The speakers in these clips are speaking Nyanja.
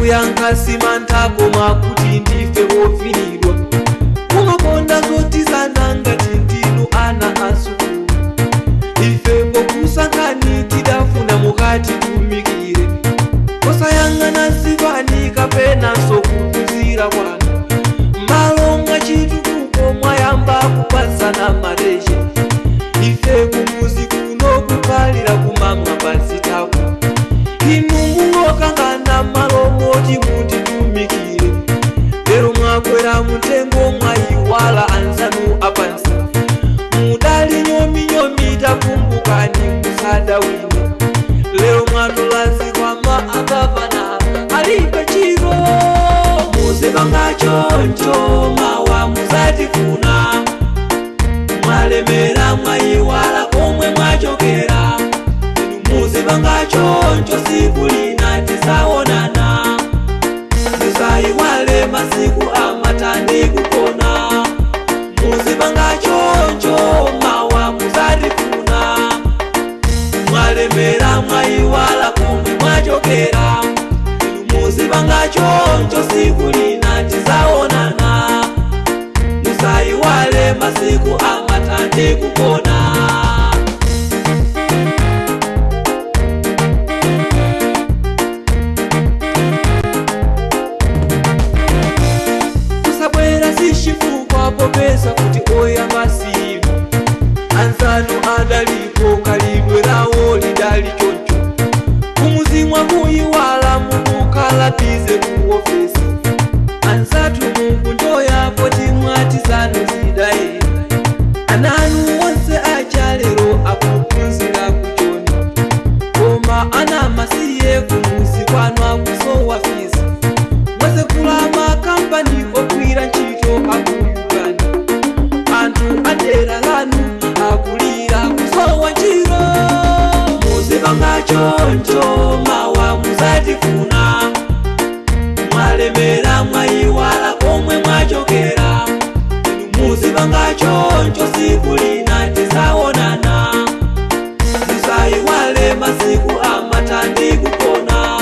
kuyankha simantako mwakuti ndife wofiridwa. Mumakonda zotizana ngati ndinu ana asukulu. Ife pokusankhani tidafuna mukatitumikire. Osayang'ana zibani kapenanso kuphunzira kwanu. M'malo mwa chitukuko mwayamba kupasana mareje. Ife kumuzi kuno kupalira kumamwa pazitako. Inu mungokangana m'malo moti mutitumikire. Lero mwakwera mutengo mwayiwala anzanu apansi. Mudali nyomi takumbukani musada wino. Lero mwatolazikwa maagavana alibe chiro. Muzibanga choncho mawa muzatifuna. Mwalemera mwayiwala komwe mwachokera. Muzibanga choncho siku lina tisaonana. Musayiwale masiku amatandi kupona. Muzibanga choncho mawa muzatifuna. Mwalemera mwayiwala komwe mwachokera. Muzibanga choncho siku lina tisaonana. Musayiwale masiku amatandi kupona. Kusabwera zishifukwa popeza kuti oyamba simu. Anzanu adalipo kalidwe lawo lidali choncho. Kumuzi mwakuyiwala mukukalatize ku ofesi. Anzatu mukunjoya poti mwatizanu zidaye. Ananu wonse achalero akuphunzira kuchoni. Koma ana masiye kumuzi kwanu akusowa fizi. Mwese kula makampani okwira ntchito akuyugani. Anthu adera lanu akulira kusowa ntchito. Muzibanga choncho mawa muzatifuna. Mwalemera mwayiwala komwe mwachokera. Muzibanga choncho siku lina tisaonana. Musayiwale masiku amatandi kupona.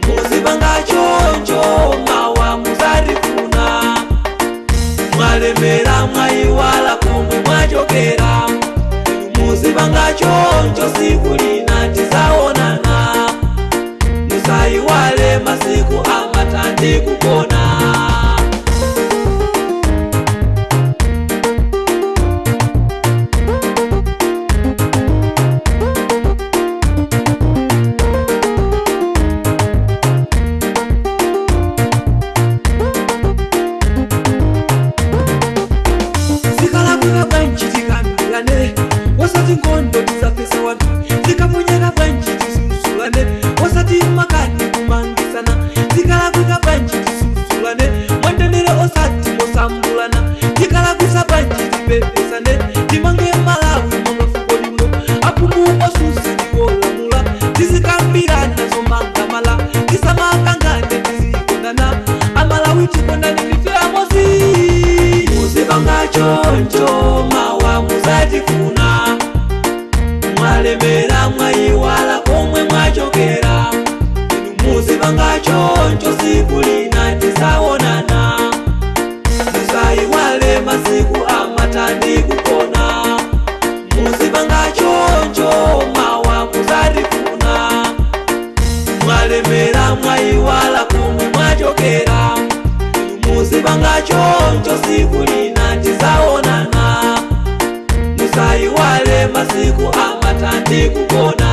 Muzibanga choncho mawa muzatifuna. Mwalemera mwayiwala komwe mwachokera. Muzibanga choncho siku lina tisaonana. Musayiwale masiku amatandi kupona. Zikalakwika bwanji tikambirane. Wasati ngondo tizapesa wanu. Zikaponyeka bwanji tisusulane. Wasati makani kumangisana. Zikalakwika bwanji tisusulane. Mwendenere osati mosambulana. Zikalakwisa bwanji tipepesane. Timange Malawi mamafuko limo. Apumu osusi tiwolamula. Tizikambirana zomangamala. Tisamakangane tizikondana. Amalawi tikondani mife amosi. Muzibanga choncho mawa muzatifuna. Mwalemera mwayiwala komwe mwachokera. Muzibanga choncho siku lina tisaonana. Musayiwale masiku amatandi kupona. Muzibanga choncho mawa muzatifuna. Mwalemera mwayiwala komwe mwachokera. Muzibanga choncho siku lina tisaonana. Musayiwale masiku amatandi kupona.